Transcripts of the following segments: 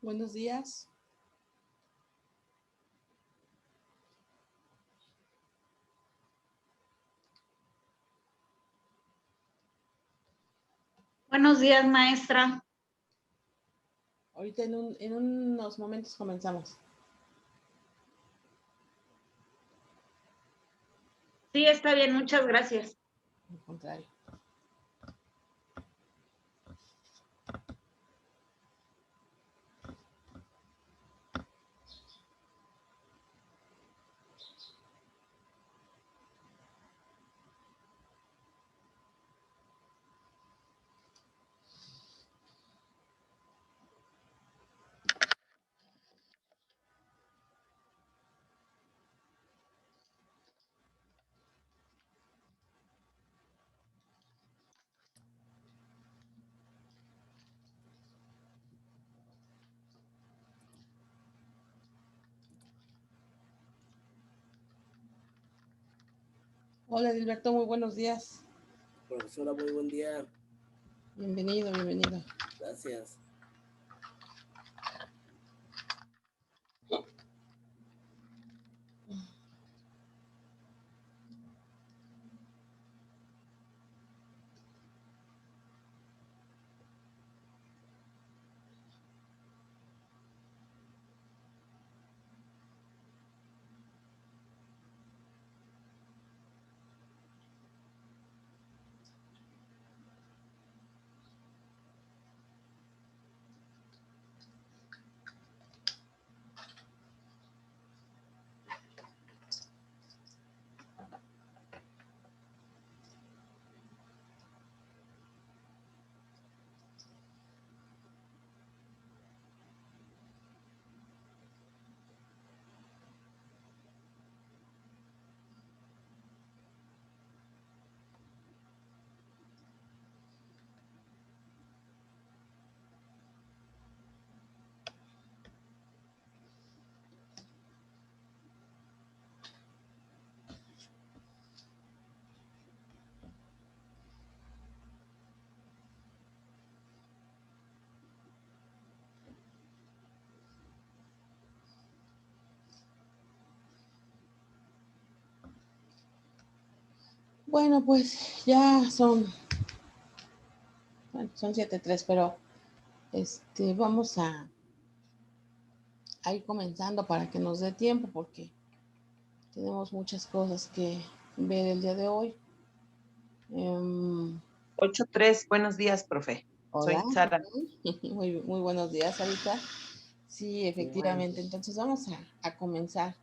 Buenos días. Buenos días, maestra. Ahorita en unos momentos comenzamos. Sí, está bien, muchas gracias. Al contrario. Hola, Dilberto, muy buenos días. Profesora, muy buen día. Bienvenido, bienvenido. Gracias. Bueno, pues ya son 7:03, pero vamos a ir comenzando para que nos dé tiempo porque tenemos muchas cosas que ver el día de hoy. 8:03, buenos días, profe. Hola. Soy Sara. Muy buenos días, Sarita. Sí, efectivamente. Entonces vamos a comenzar.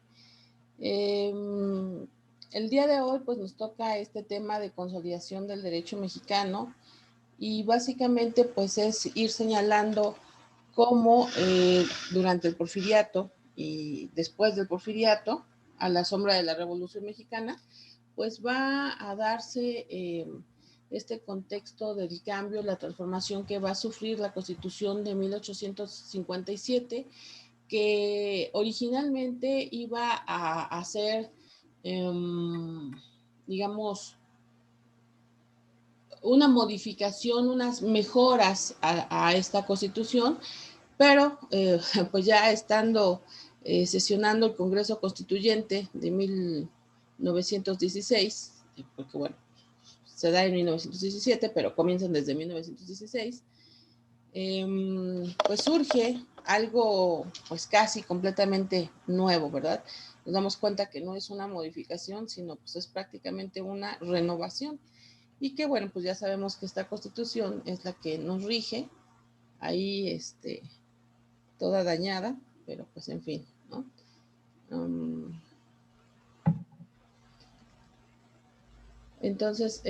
El día de hoy pues nos toca este tema de consolidación del derecho mexicano y básicamente pues es ir señalando cómo durante el porfiriato y después del porfiriato, a la sombra de la Revolución Mexicana, pues va a darse este contexto del cambio, la transformación que va a sufrir la Constitución de 1857, que originalmente iba a ser, digamos, una modificación, unas mejoras a esta Constitución, pero pues ya estando sesionando el Congreso Constituyente de 1916, porque bueno, se da en 1917, pero comienzan desde 1916, pues surge algo pues casi completamente nuevo, ¿verdad? Nos damos cuenta que no es una modificación, sino pues es prácticamente una renovación. Y que bueno, pues ya sabemos que esta Constitución es la que nos rige, ahí toda dañada, pero pues en fin, ¿no? Entonces,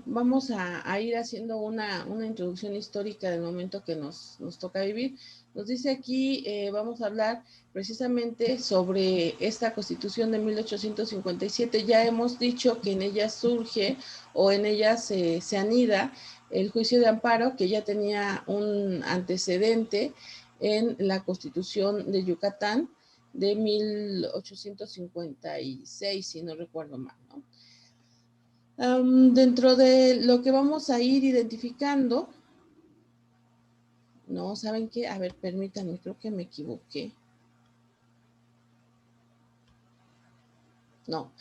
vamos a ir haciendo una introducción histórica del momento que nos toca vivir. Nos dice aquí, vamos a hablar precisamente sobre esta Constitución de 1857. Ya hemos dicho que en ella surge o en ella se anida el juicio de amparo, que ya tenía un antecedente en la Constitución de Yucatán de 1856, si no recuerdo mal, ¿no? Dentro de lo que vamos a ir identificando, No, ¿saben qué? A ver, permítanme, creo que me equivoqué. No,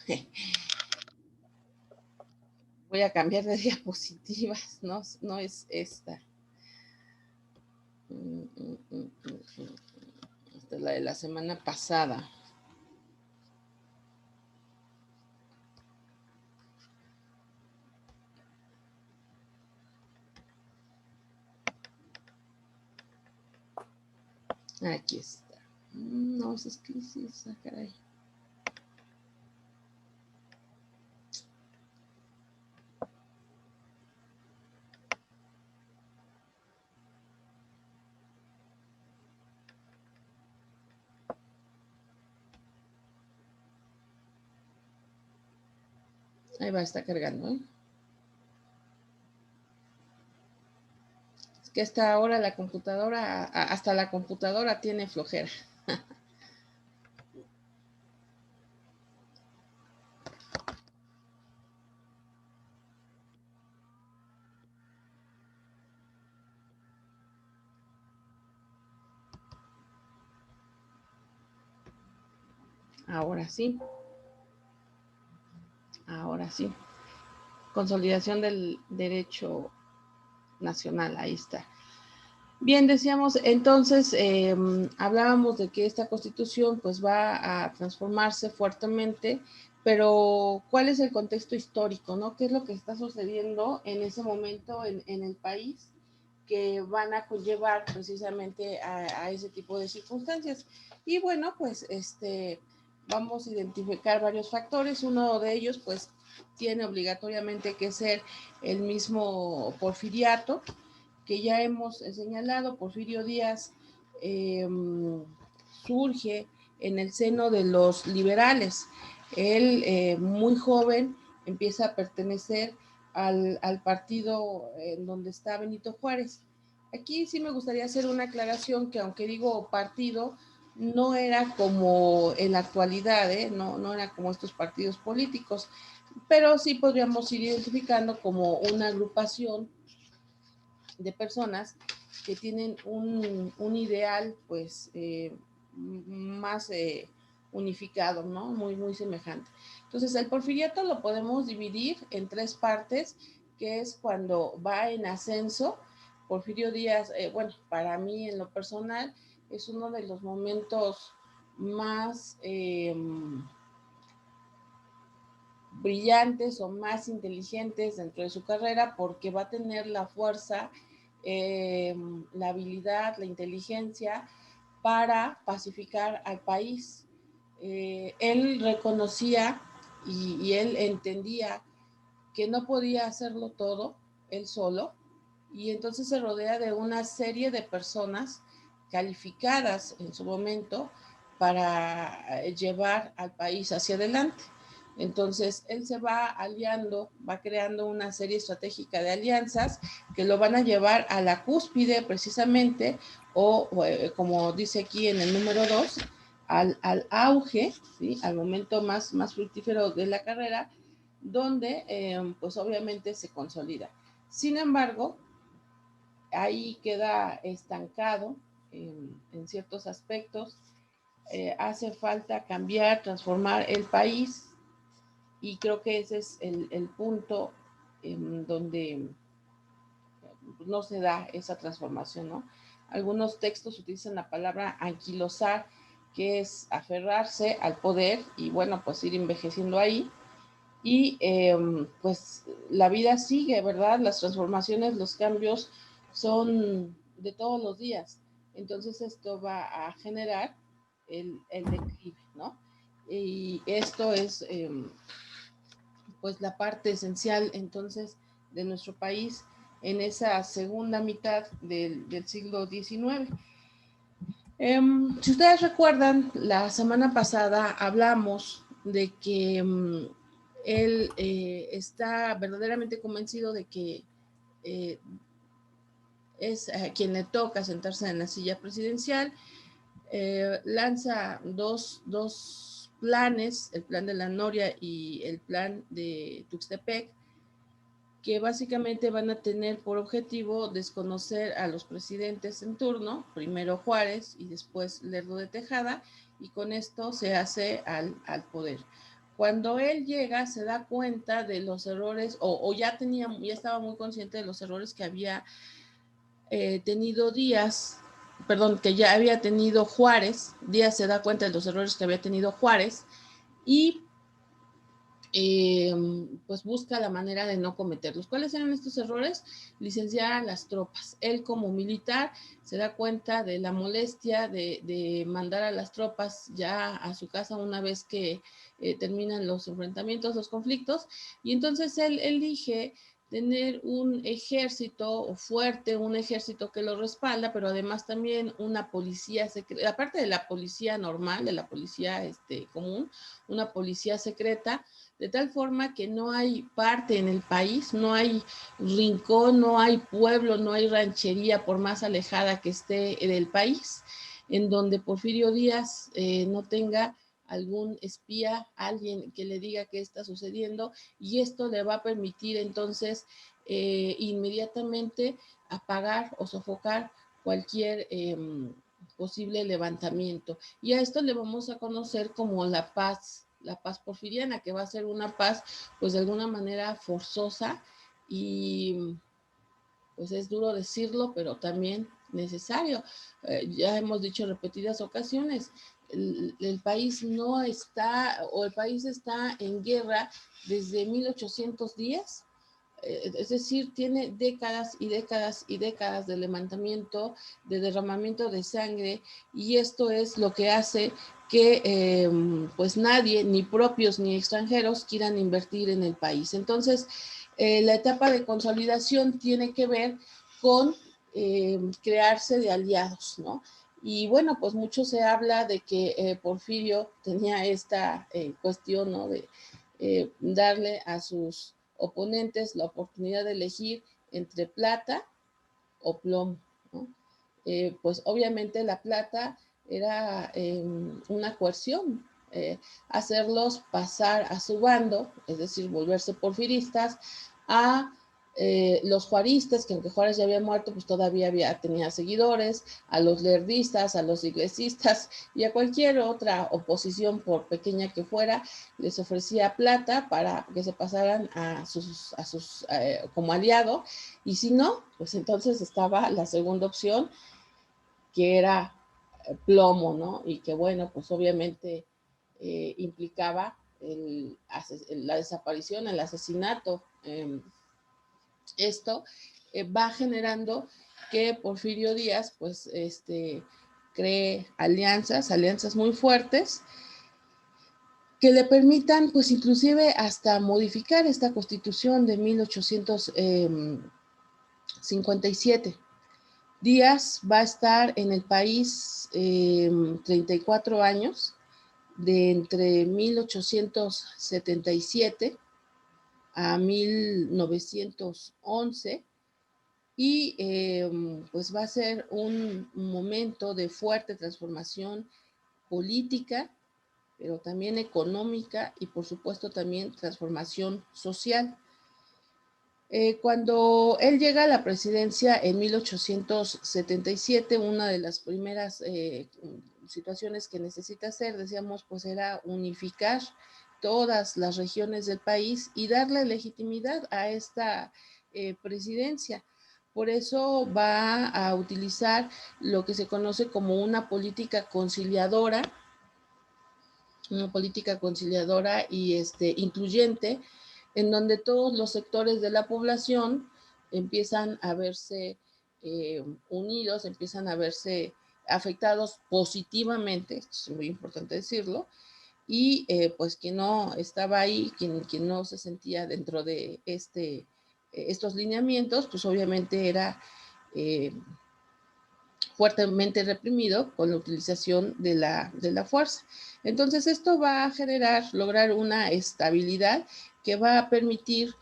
voy a cambiar de diapositivas, no, no es esta. Esta es la de la semana pasada. Aquí está. No, es crisis, caray. Ahí va, está cargando, ¿eh? Es que hasta ahora la computadora, hasta la computadora tiene flojera. Ahora sí. Ahora sí. Consolidación del derecho nacional, ahí está. Bien, decíamos entonces, hablábamos de que esta constitución pues va a transformarse fuertemente, pero ¿cuál es el contexto histórico, no? ¿Qué es lo que está sucediendo en ese momento en el país que van a conllevar precisamente a ese tipo de circunstancias? Y bueno, pues vamos a identificar varios factores. Uno de ellos pues tiene obligatoriamente que ser el mismo porfiriato, que ya hemos señalado. Porfirio Díaz surge en el seno de los liberales. Él, muy joven, empieza a pertenecer al partido en donde está Benito Juárez. Aquí sí me gustaría hacer una aclaración, que aunque digo partido, no era como en la actualidad, no era como estos partidos políticos, pero sí podríamos ir identificando como una agrupación de personas que tienen un ideal pues más unificado, ¿no? Muy semejante. Entonces el porfiriato lo podemos dividir en tres partes, que es cuando va en ascenso. Porfirio Díaz, bueno, para mí en lo personal es uno de los momentos más brillantes o más inteligentes dentro de su carrera, porque va a tener la fuerza, la habilidad, la inteligencia para pacificar al país. Él reconocía y él entendía que no podía hacerlo todo él solo, y entonces se rodea de una serie de personas calificadas en su momento para llevar al país hacia adelante. Entonces, él se va aliando, va creando una serie estratégica de alianzas que lo van a llevar a la cúspide precisamente, o como dice aquí en el número 2, al auge, ¿sí? Al momento más fructífero de la carrera, donde pues obviamente se consolida. Sin embargo, ahí queda estancado en ciertos aspectos. Hace falta cambiar, transformar el país, y creo que ese es el punto donde no se da esa transformación, ¿no? Algunos textos utilizan la palabra anquilosar, que es aferrarse al poder y bueno, pues ir envejeciendo ahí. Y pues la vida sigue, ¿verdad? Las transformaciones, los cambios son de todos los días. Entonces esto va a generar el declive, ¿no? Y esto es pues la parte esencial entonces de nuestro país en esa segunda mitad del siglo XIX. Si ustedes recuerdan, la semana pasada hablamos de que él está verdaderamente convencido de que es a quien le toca sentarse en la silla presidencial. Lanza dos planes, el plan de la Noria y el plan de Tuxtepec, que básicamente van a tener por objetivo desconocer a los presidentes en turno, primero Juárez y después Lerdo de Tejada, y con esto se hace al poder. Cuando él llega, se da cuenta de los errores, o ya estaba muy consciente de los errores que había tenido que ya había tenido Juárez. Díaz se da cuenta de los errores que había tenido Juárez y pues busca la manera de no cometerlos. ¿Cuáles eran estos errores? Licenciar a las tropas. Él como militar se da cuenta de la molestia de mandar a las tropas ya a su casa una vez que terminan los enfrentamientos, los conflictos, y entonces él elige tener un ejército fuerte, un ejército que lo respalda, pero además también una policía secreta, aparte de la policía normal, de la policía común, una policía secreta, de tal forma que no hay parte en el país, no hay rincón, no hay pueblo, no hay ranchería, por más alejada que esté del país, en donde Porfirio Díaz no tenga algún espía, alguien que le diga qué está sucediendo, y esto le va a permitir entonces inmediatamente apagar o sofocar cualquier posible levantamiento. Y a esto le vamos a conocer como la paz porfiriana, que va a ser una paz pues de alguna manera forzosa y pues es duro decirlo, pero también necesario. Ya hemos dicho en repetidas ocasiones, el país no está, o el país está en guerra desde 1810, es decir, tiene décadas y décadas y décadas de levantamiento, de derramamiento de sangre, y esto es lo que hace que pues nadie, ni propios ni extranjeros, quieran invertir en el país. Entonces, la etapa de consolidación tiene que ver con crearse de aliados, ¿no? Y bueno, pues mucho se habla de que Porfirio tenía esta cuestión, ¿no? De darle a sus oponentes la oportunidad de elegir entre plata o plomo, ¿no? Pues obviamente la plata era una coerción, hacerlos pasar a su bando, es decir, volverse porfiristas, a los juaristas, que aunque Juárez ya había muerto, pues todavía tenía seguidores, a los lerdistas, a los iglesistas y a cualquier otra oposición, por pequeña que fuera, les ofrecía plata para que se pasaran a sus como aliado, y si no, pues entonces estaba la segunda opción, que era plomo, ¿no? Y que bueno, pues obviamente implicaba la desaparición, el asesinato. Esto va generando que Porfirio Díaz pues cree alianzas muy fuertes que le permitan pues inclusive hasta modificar esta constitución de 1857. Díaz va a estar en el país 34 años, de entre 1877 a 1911, y pues va a ser un momento de fuerte transformación política, pero también económica y por supuesto también transformación social. Cuando él llega a la presidencia en 1877, una de las primeras situaciones que necesita hacer, decíamos, pues era unificar todas las regiones del país y darle legitimidad a esta presidencia. Por eso va a utilizar lo que se conoce como una política conciliadora y incluyente, en donde todos los sectores de la población empiezan a verse unidos, empiezan a verse afectados positivamente, esto es muy importante decirlo, y pues quien no estaba ahí, quien no se sentía dentro de estos lineamientos, pues obviamente era fuertemente reprimido con la utilización de la fuerza. Entonces esto va a lograr una estabilidad que va a permitir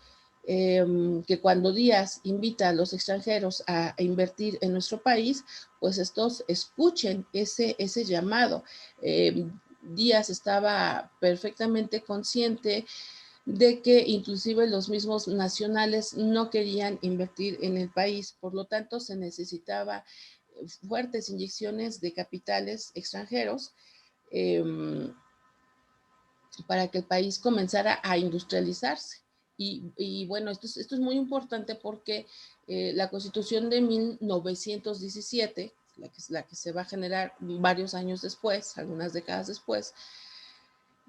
que cuando Díaz invita a los extranjeros a invertir en nuestro país, pues estos escuchen ese llamado. Díaz estaba perfectamente consciente de que inclusive los mismos nacionales no querían invertir en el país, por lo tanto se necesitaba fuertes inyecciones de capitales extranjeros para que el país comenzara a industrializarse. Y bueno, esto es muy importante porque la Constitución de 1917, la que se va a generar varios años después, algunas décadas después,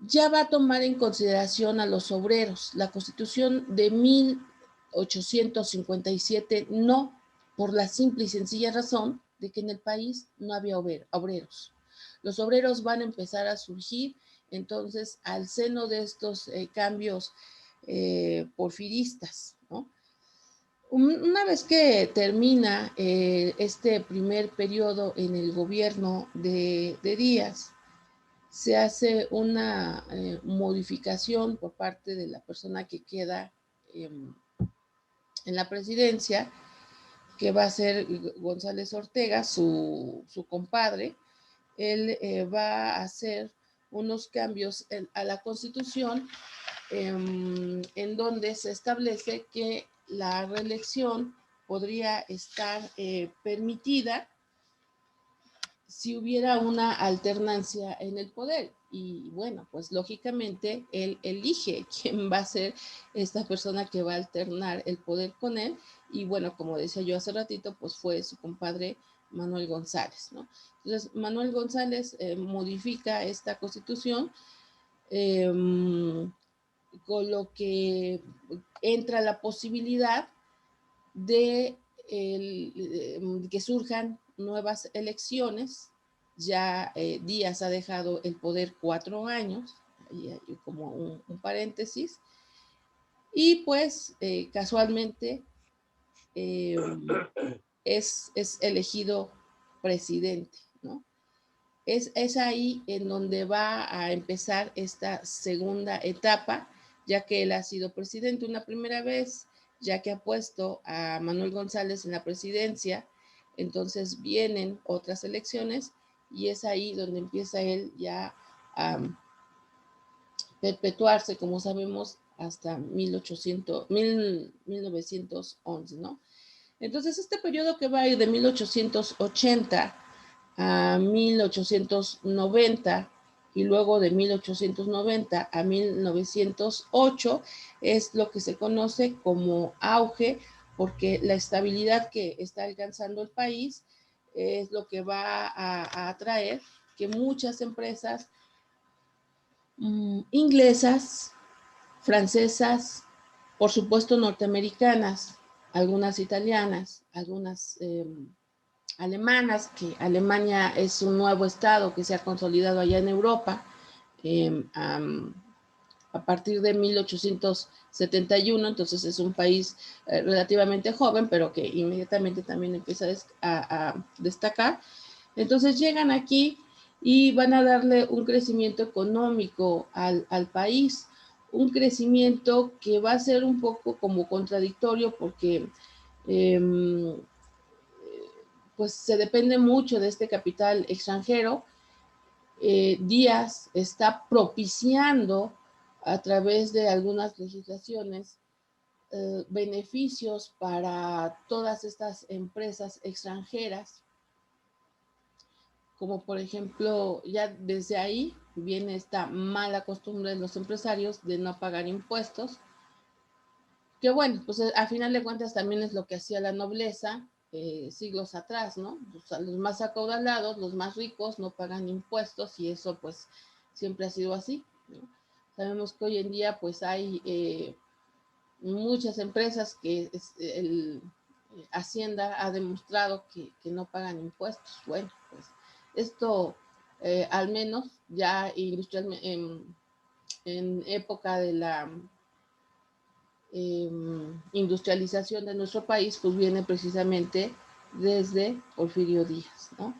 ya va a tomar en consideración a los obreros. La Constitución de 1857 no, por la simple y sencilla razón de que en el país no había obreros. Los obreros van a empezar a surgir, entonces, al seno de estos cambios porfiristas, ¿no? Una vez que termina este primer periodo en el gobierno de Díaz, se hace una modificación por parte de la persona que queda en la presidencia, que va a ser González Ortega, su compadre. Él va a hacer unos cambios a la Constitución en donde se establece que la reelección podría estar permitida si hubiera una alternancia en el poder. Y bueno, pues lógicamente él elige quién va a ser esta persona que va a alternar el poder con él. Y bueno, como decía yo hace ratito, pues fue su compadre Manuel González, ¿no? Entonces, Manuel González modifica esta constitución, con lo que entra la posibilidad de que surjan nuevas elecciones. Ya Díaz ha dejado el poder 4 años, como un paréntesis, y pues casualmente es elegido presidente, ¿no? Es ahí en donde va a empezar esta segunda etapa, ya que él ha sido presidente una primera vez, ya que ha puesto a Manuel González en la presidencia, entonces vienen otras elecciones y es ahí donde empieza él ya a perpetuarse, como sabemos, hasta 1911, ¿no? Entonces, este periodo que va a ir de 1880 a 1890 y luego de 1890 a 1908 es lo que se conoce como auge, porque la estabilidad que está alcanzando el país es lo que va a atraer que muchas empresas inglesas, francesas, por supuesto norteamericanas, algunas italianas, algunas alemanas, que Alemania es un nuevo estado que se ha consolidado allá en Europa a partir de 1871, entonces es un país relativamente joven, pero que inmediatamente también empieza a destacar. Entonces llegan aquí y van a darle un crecimiento económico al país, un crecimiento que va a ser un poco como contradictorio porque pues se depende mucho de este capital extranjero. Díaz está propiciando a través de algunas legislaciones beneficios para todas estas empresas extranjeras, como por ejemplo, ya desde ahí viene esta mala costumbre de los empresarios de no pagar impuestos, que bueno, pues a final de cuentas también es lo que hacía la nobleza siglos atrás, ¿no? O sea, los más acaudalados, los más ricos no pagan impuestos y eso pues siempre ha sido así, ¿no? Sabemos que hoy en día pues hay muchas empresas que Hacienda ha demostrado que no pagan impuestos. Bueno, pues esto al menos ya industrialmente en época de la industrialización de nuestro país, pues viene precisamente desde Porfirio Díaz, ¿no?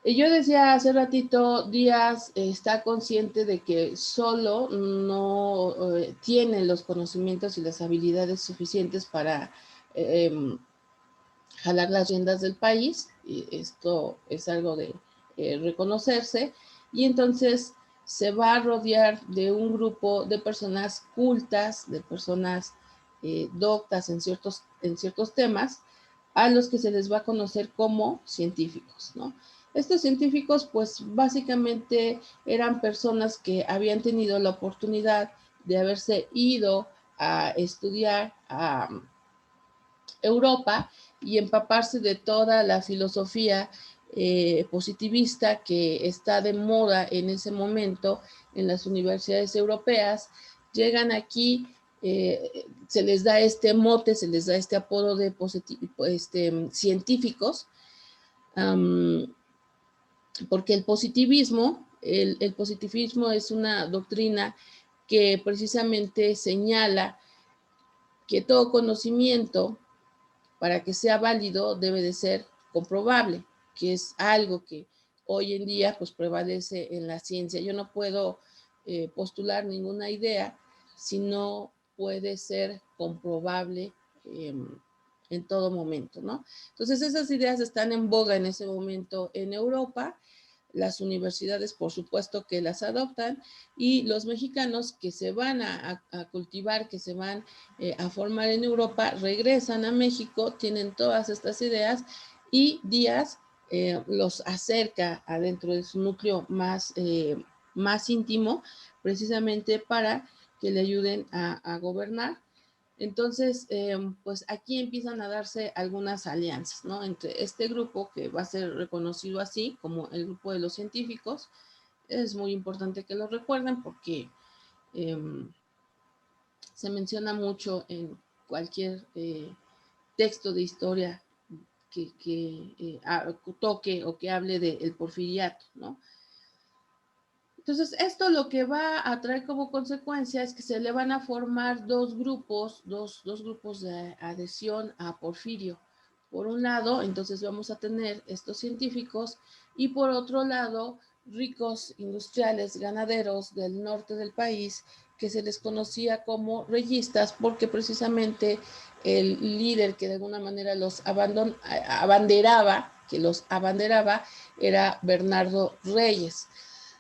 Y yo decía hace ratito, Díaz está consciente de que solo no tiene los conocimientos y las habilidades suficientes para jalar las riendas del país, y esto es algo de reconocerse, y entonces se va a rodear de un grupo de personas cultas, de personas doctas en ciertos temas, a los que se les va a conocer como científicos, ¿no? Estos científicos, pues básicamente eran personas que habían tenido la oportunidad de haberse ido a estudiar a Europa y empaparse de toda la filosofía positivista que está de moda en ese momento en las universidades europeas. Llegan aquí, se les da este mote, se les da este apodo de científicos, porque el positivismo es una doctrina que precisamente señala que todo conocimiento, para que sea válido, debe de ser comprobable, que es algo que hoy en día pues prevalece en la ciencia. Yo no puedo postular ninguna idea si no puede ser comprobable en todo momento, ¿no? Entonces esas ideas están en boga en ese momento en Europa. Las universidades, por supuesto, que las adoptan, y los mexicanos que se van a cultivar, que se van a formar en Europa, regresan a México, tienen todas estas ideas, y Díaz los acerca adentro de su núcleo más íntimo, precisamente para que le ayuden a gobernar. Entonces, pues aquí empiezan a darse algunas alianzas, ¿no? Entre este grupo, que va a ser reconocido así como el grupo de los científicos. Es muy importante que lo recuerden porque se menciona mucho en cualquier texto de historia que toque o que hable del porfiriato, ¿no? Entonces, esto lo que va a traer como consecuencia es que se le van a formar dos grupos de adhesión a Porfirio. Por un lado, entonces vamos a tener estos científicos, y por otro lado, ricos industriales ganaderos del norte del país, que se les conocía como reyistas, porque precisamente el líder que de alguna manera abanderaba, era Bernardo Reyes.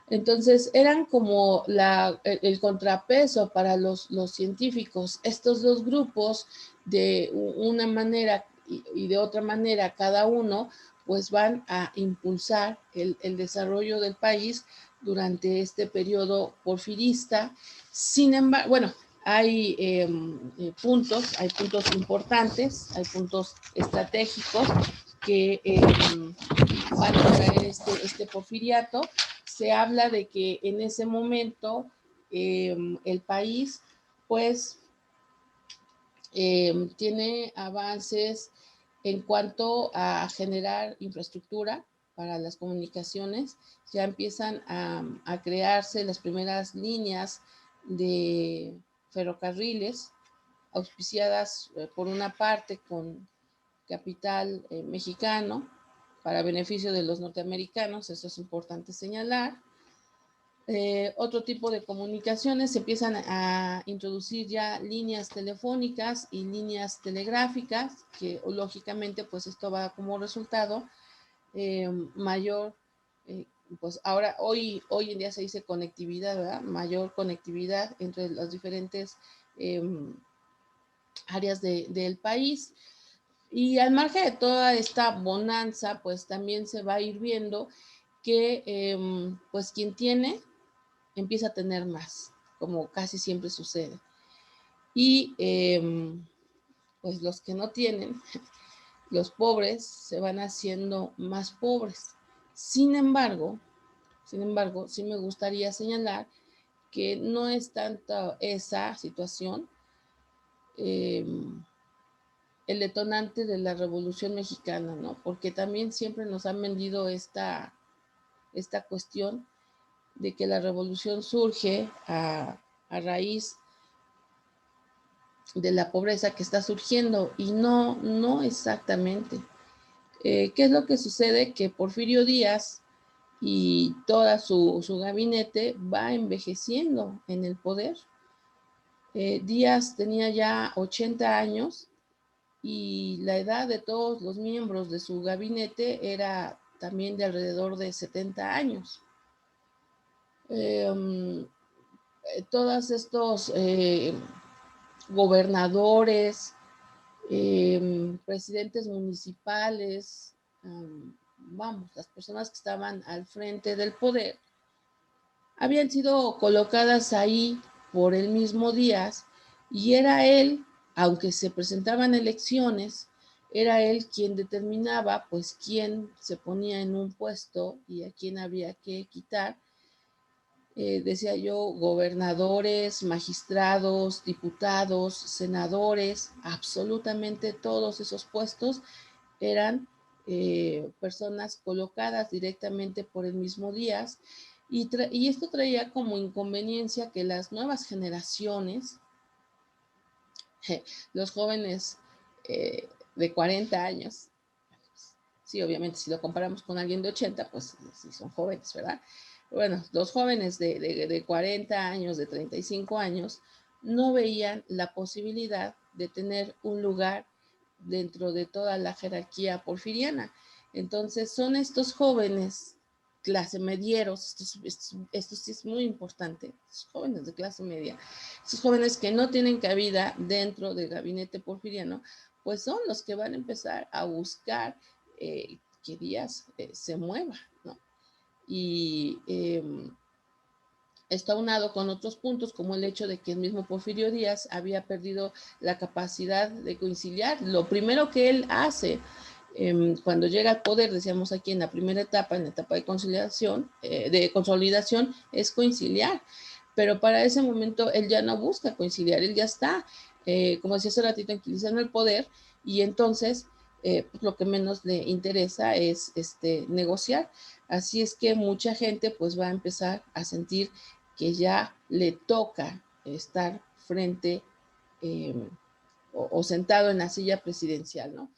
Entonces eran como el contrapeso para los científicos. Estos dos grupos, de una manera y de otra manera, cada uno, pues van a impulsar el desarrollo del país durante este periodo porfirista. Sin embargo, bueno, hay puntos importantes, hay puntos estratégicos que van a traer este porfiriato. Se habla de que en ese momento el país pues tiene avances en cuanto a generar infraestructura para las comunicaciones. Ya empiezan a crearse las primeras líneas de ferrocarriles, auspiciadas por una parte con capital mexicano, para beneficio de los norteamericanos. Eso es importante señalar. Otro tipo de comunicaciones, se empiezan a introducir ya líneas telefónicas y líneas telegráficas, que lógicamente pues esto va como resultado mayor, pues ahora hoy en día se dice conectividad, ¿verdad? Mayor conectividad entre las diferentes áreas del país. Y al margen de toda esta bonanza, pues también se va a ir viendo que pues quien tiene empieza a tener más, como casi siempre sucede. Y pues los que no tienen, los pobres, se van haciendo más pobres. Sin embargo, sí me gustaría señalar que no es tanto esa situación el detonante de la Revolución Mexicana, ¿no? Porque también siempre nos han vendido esta cuestión de que la revolución surge a raíz de la pobreza que está surgiendo, y no exactamente. ¿Qué es lo que sucede? Que Porfirio Díaz y toda su gabinete va envejeciendo en el poder. Díaz tenía ya 80 años, y la edad de todos los miembros de su gabinete era también de alrededor de 70 años. todos estos gobernadores, presidentes municipales, vamos, las personas que estaban al frente del poder, habían sido colocadas ahí por el mismo Díaz, y era él, aunque se presentaban elecciones, era él quien determinaba pues quién se ponía en un puesto y a quién había que quitar. Decía yo, gobernadores, magistrados, diputados, senadores, absolutamente todos esos puestos eran personas colocadas directamente por el mismo Díaz, y esto traía como inconveniencia que las nuevas generaciones, los jóvenes de 40 años, sí, obviamente si lo comparamos con alguien de 80, pues sí son jóvenes, ¿verdad? Bueno, los jóvenes de 40 años, de 35 años, no veían la posibilidad de tener un lugar dentro de toda la jerarquía porfiriana. Entonces son estos jóvenes clase medieros, esto sí es muy importante, estos jóvenes de clase media, estos jóvenes que no tienen cabida dentro del gabinete porfiriano, pues son los que van a empezar a buscar que Díaz se mueva, ¿no? Y está aunado con otros puntos, como el hecho de que el mismo Porfirio Díaz había perdido la capacidad de conciliar. Lo primero que él hace cuando llega al poder, decíamos aquí en la primera etapa, en la etapa de conciliación, de consolidación, es conciliar. Pero para ese momento él ya no busca conciliar, él ya está, como decía hace ratito, tranquilizando el poder, y entonces pues lo que menos le interesa es negociar. Así es que mucha gente pues va a empezar a sentir que ya le toca estar frente o sentado en la silla presidencial, ¿no?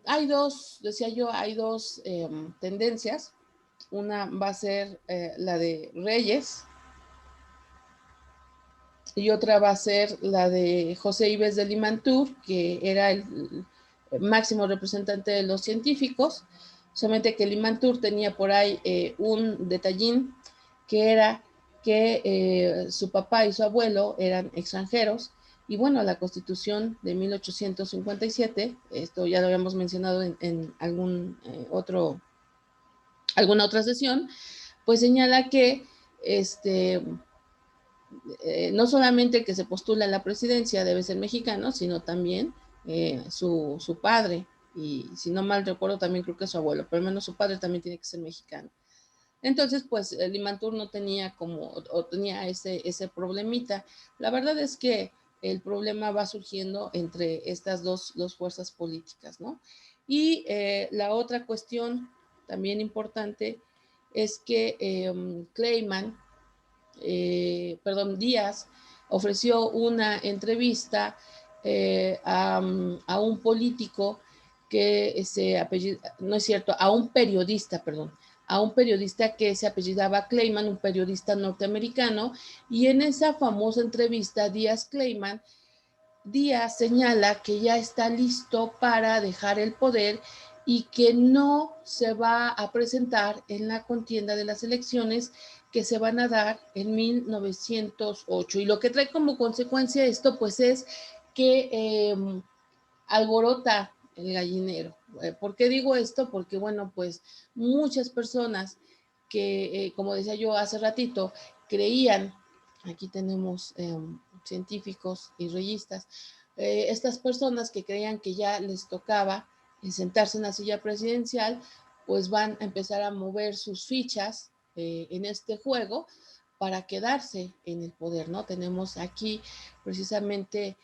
Hay dos, decía yo, hay dos tendencias. Una va a ser la de Reyes y otra va a ser la de José Ives de Limantour, que era el máximo representante de los científicos. Solamente que Limantour tenía por ahí un detallín, que era que su papá y su abuelo eran extranjeros. Y bueno, la Constitución de 1857, esto ya lo habíamos mencionado en alguna otra sesión, pues señala que no solamente el que se postula a la presidencia debe ser mexicano, sino también su padre, y si no mal recuerdo también creo que su abuelo, pero al menos su padre también tiene que ser mexicano. Entonces, pues Limantour no tenía o tenía ese problemita. La verdad es que el problema va surgiendo entre estas dos fuerzas políticas, ¿no? Y la otra cuestión también importante es que Díaz ofreció una entrevista a un político que se apellida, no es cierto, a un periodista, perdón, a un periodista que se apellidaba Clayman, un periodista norteamericano, y en esa famosa entrevista Díaz señala que ya está listo para dejar el poder y que no se va a presentar en la contienda de las elecciones que se van a dar en 1908. Y lo que trae como consecuencia esto, pues es que alborota el gallinero. ¿Por qué digo esto? Porque, bueno, pues muchas personas que, como decía yo hace ratito, creían, aquí tenemos científicos y reyistas, estas personas que creían que ya les tocaba sentarse en la silla presidencial, pues van a empezar a mover sus fichas en este juego para quedarse en el poder, ¿no? Tenemos aquí precisamente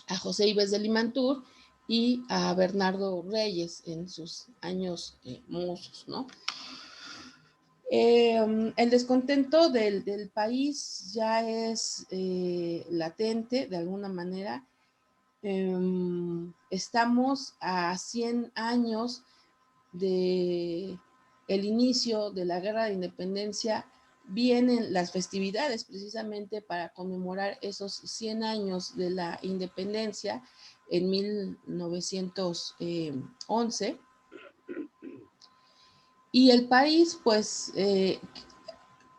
a José Ives de Limantour y a Bernardo Reyes en sus años mozos, ¿no? El descontento del país ya es latente de alguna manera. Estamos a 100 años de el inicio de la Guerra de Independencia. Vienen las festividades precisamente para conmemorar esos 100 años de la independencia en 1911. Y el país, pues,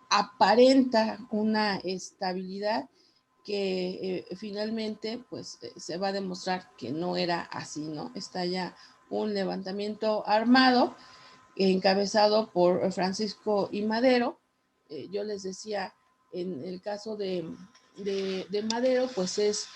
aparenta una estabilidad que finalmente, pues, se va a demostrar que no era así, ¿no? Está ya un levantamiento armado encabezado por Francisco I. Madero. Yo les decía, en el caso de Madero, pues es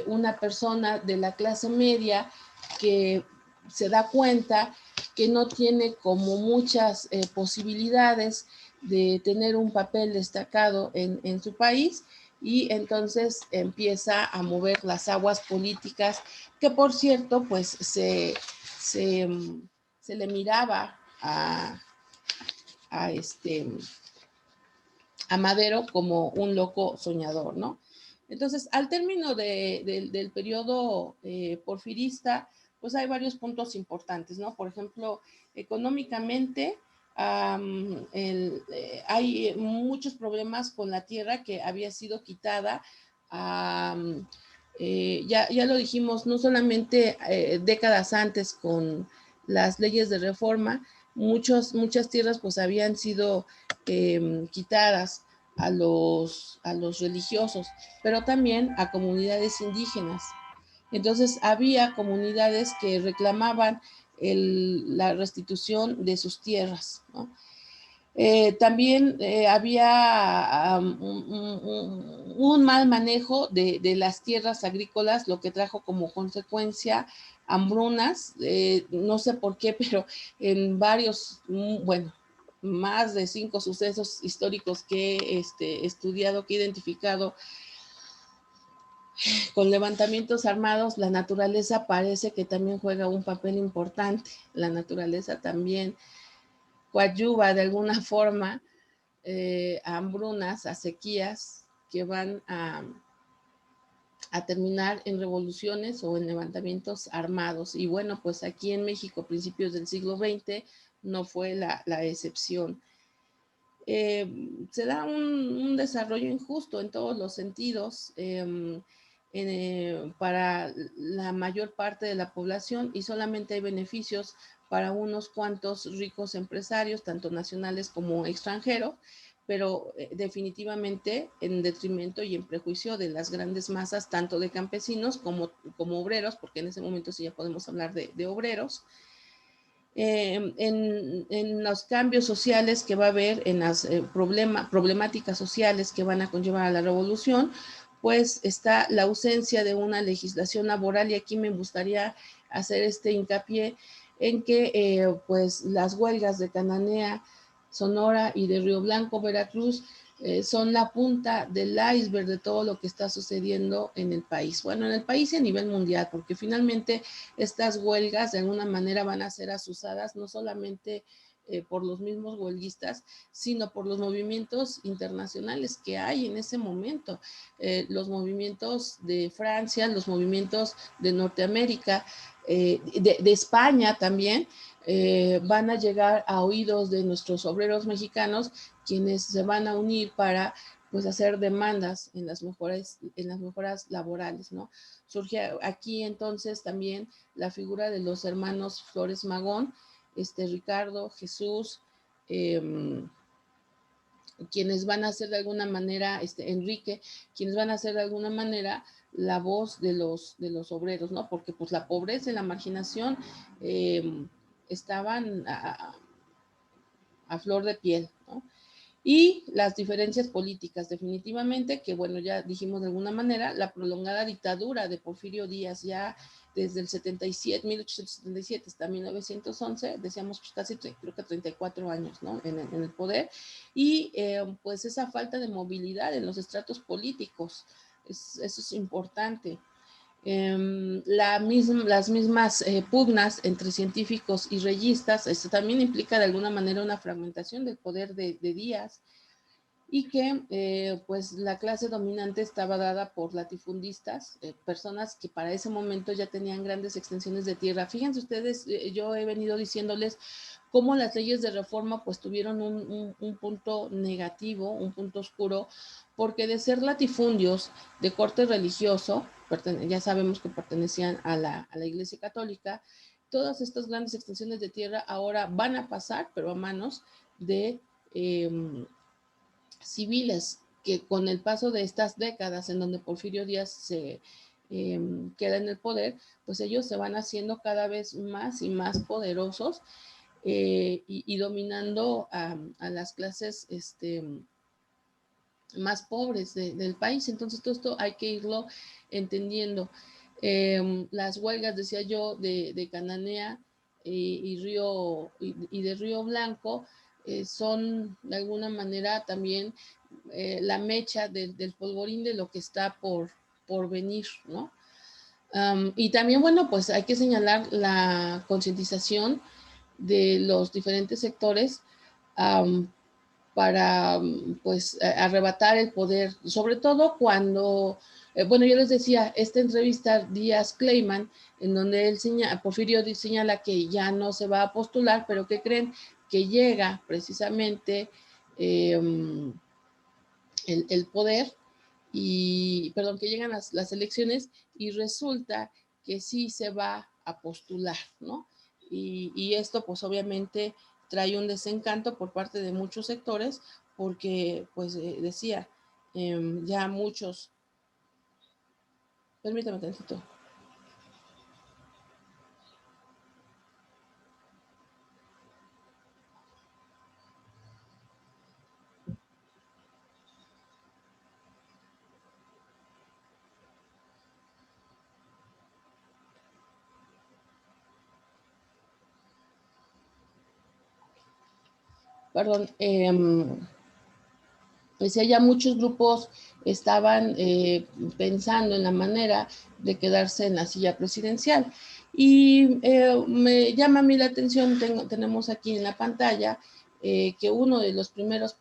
una persona de la clase media que se da cuenta que no tiene como muchas posibilidades de tener un papel destacado en su país, y entonces empieza a mover las aguas políticas, que por cierto, pues se, se le miraba a, a Madero como un loco soñador, ¿no? Entonces, al término del periodo porfirista, pues hay varios puntos importantes, ¿no? Por ejemplo, económicamente, hay muchos problemas con la tierra que había sido quitada. Ya lo dijimos, no solamente décadas antes con las leyes de reforma, muchas tierras pues habían sido quitadas a los religiosos, pero también a comunidades indígenas. Entonces había comunidades que reclamaban la restitución de sus tierras, ¿no? También había un mal manejo de las tierras agrícolas, lo que trajo como consecuencia hambrunas. No sé por qué, pero en varios, bueno, más de 5 sucesos históricos que he estudiado, que he identificado con levantamientos armados, la naturaleza parece que también juega un papel importante. La naturaleza también coadyuva de alguna forma a hambrunas, a sequías que van a terminar en revoluciones o en levantamientos armados. Y bueno, pues aquí en México, principios del siglo XX, no fue la excepción. Se da un desarrollo injusto en todos los sentidos para la mayor parte de la población, y solamente hay beneficios para unos cuantos ricos empresarios, tanto nacionales como extranjeros, pero definitivamente en detrimento y en prejuicio de las grandes masas, tanto de campesinos como obreros, porque en ese momento sí ya podemos hablar de obreros. En los cambios sociales que va a haber, en las problemáticas sociales que van a conllevar a la revolución, pues está la ausencia de una legislación laboral, y aquí me gustaría hacer este hincapié en que pues las huelgas de Cananea, Sonora, y de Río Blanco, Veracruz, son la punta del iceberg de todo lo que está sucediendo en el país. Bueno, en el país y a nivel mundial, porque finalmente estas huelgas de alguna manera van a ser asusadas no solamente por los mismos huelguistas, sino por los movimientos internacionales que hay en ese momento, los movimientos de Francia, los movimientos de Norteamérica, de España también. Van a llegar a oídos de nuestros obreros mexicanos, quienes se van a unir para pues hacer demandas en las mejoras laborales, ¿no? Surge aquí entonces también la figura de los hermanos Flores Magón, Ricardo, Jesús, quienes van a ser de alguna manera, Enrique, quienes van a ser de alguna manera la voz de los obreros, ¿no? Porque pues la pobreza y la marginación estaban a flor de piel, ¿no? Y las diferencias políticas, definitivamente, que bueno, ya dijimos de alguna manera, la prolongada dictadura de Porfirio Díaz, ya desde el 1877 hasta 1911, decíamos pues casi creo que 34 años, ¿no? En el poder, y pues esa falta de movilidad en los estratos políticos, eso es importante. Las mismas pugnas entre científicos y reyistas, esto también implica de alguna manera una fragmentación del poder de Díaz, y que pues la clase dominante estaba dada por latifundistas, personas que para ese momento ya tenían grandes extensiones de tierra. Fíjense ustedes, yo he venido diciéndoles cómo las leyes de reforma pues tuvieron un punto negativo, un punto oscuro, porque de ser latifundios de corte religioso, ya sabemos que pertenecían a la Iglesia Católica, todas estas grandes extensiones de tierra ahora van a pasar, pero a manos de civiles, que con el paso de estas décadas en donde Porfirio Díaz se queda en el poder, pues ellos se van haciendo cada vez más y más poderosos y dominando a las clases más pobres del país. Entonces todo esto hay que irlo entendiendo. Las huelgas, decía yo, de Cananea y de Río Blanco son de alguna manera también la mecha del polvorín de lo que está por venir, ¿no? Y también, bueno, pues hay que señalar la concientización de los diferentes sectores para, pues, arrebatar el poder, sobre todo cuando, bueno, yo les decía, esta entrevista Díaz Kleiman, en donde él Porfirio señala que ya no se va a postular, pero que creen que llega precisamente el poder y, perdón, que llegan las elecciones y resulta que sí se va a postular, ¿no? Y esto pues obviamente trae un desencanto por parte de muchos sectores porque pues decía, ya muchos, permítame tantito. Perdón, decía, ya muchos grupos estaban pensando en la manera de quedarse en la silla presidencial. Y me llama a mí la atención, tenemos aquí en la pantalla que uno de los primeros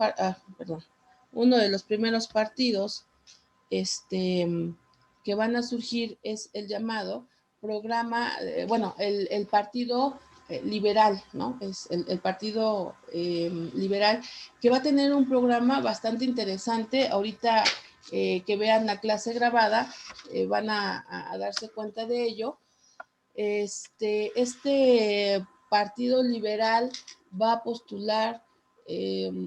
partidos que van a surgir es el llamado programa, bueno, el partido liberal, ¿no? Es el partido liberal, que va a tener un programa bastante interesante. Ahorita que vean la clase grabada, van a darse cuenta de ello. Este partido liberal va a postular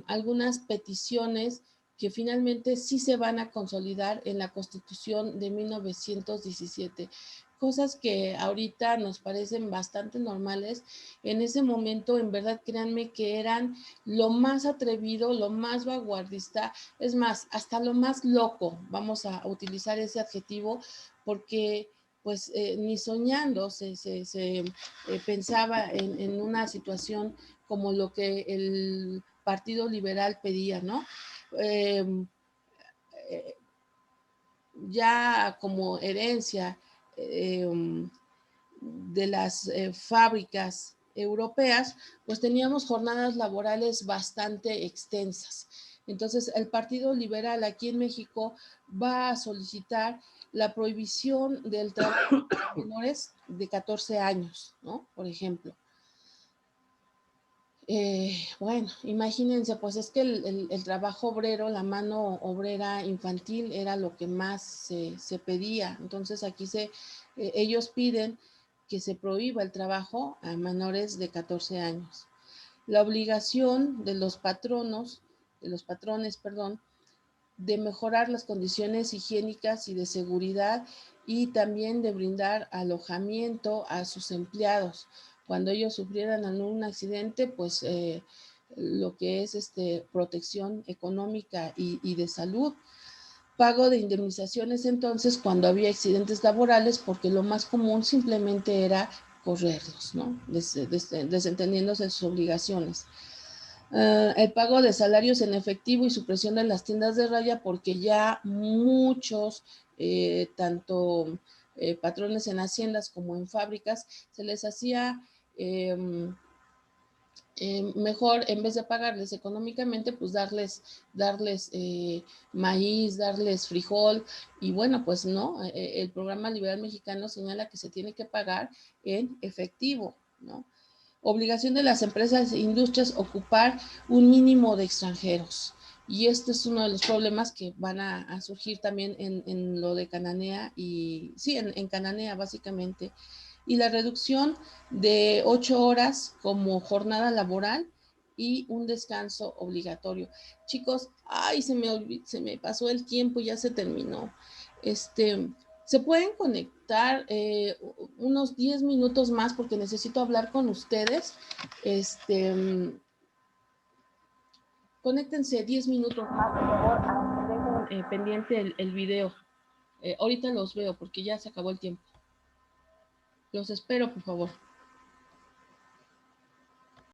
algunas peticiones que finalmente sí se van a consolidar en la Constitución de 1917. Cosas que ahorita nos parecen bastante normales. En ese momento, en verdad, créanme que eran lo más atrevido, lo más vanguardista, es más, hasta lo más loco, vamos a utilizar ese adjetivo, porque pues ni soñando se pensaba en una situación como lo que el Partido Liberal pedía, ¿no? Ya como herencia de las fábricas europeas, pues teníamos jornadas laborales bastante extensas. Entonces, el Partido Liberal aquí en México va a solicitar la prohibición del trabajo para menores de 14 años, ¿no? Por ejemplo. Bueno, imagínense, pues es que el trabajo obrero, la mano obrera infantil era lo que más se pedía. Entonces aquí ellos piden que se prohíba el trabajo a menores de 14 años. La obligación de los patrones, de mejorar las condiciones higiénicas y de seguridad y también de brindar alojamiento a sus empleados. Cuando ellos sufrieran algún accidente, pues lo que es protección económica y de salud. Pago de indemnizaciones entonces cuando había accidentes laborales, porque lo más común simplemente era correrlos, ¿no? Desentendiéndose de sus obligaciones. El pago de salarios en efectivo y supresión de las tiendas de raya, porque ya muchos, tanto patrones en haciendas como en fábricas, se les hacía mejor, en vez de pagarles económicamente, pues darles maíz, darles frijol, y bueno, pues no, el programa liberal mexicano señala que se tiene que pagar en efectivo, ¿no? Obligación de las empresas e industrias ocupar un mínimo de extranjeros. Y este es uno de los problemas que van a surgir también en lo de Cananea y sí, en Cananea básicamente. y la reducción de 8 horas como jornada laboral y un descanso obligatorio. Chicos, ay, se me pasó el tiempo, ya se terminó. Se pueden conectar unos 10 minutos más porque necesito hablar con ustedes. Conéctense 10 minutos más, por favor. Dejen pendiente el video. Ahorita los veo porque ya se acabó el tiempo. Los espero, por favor.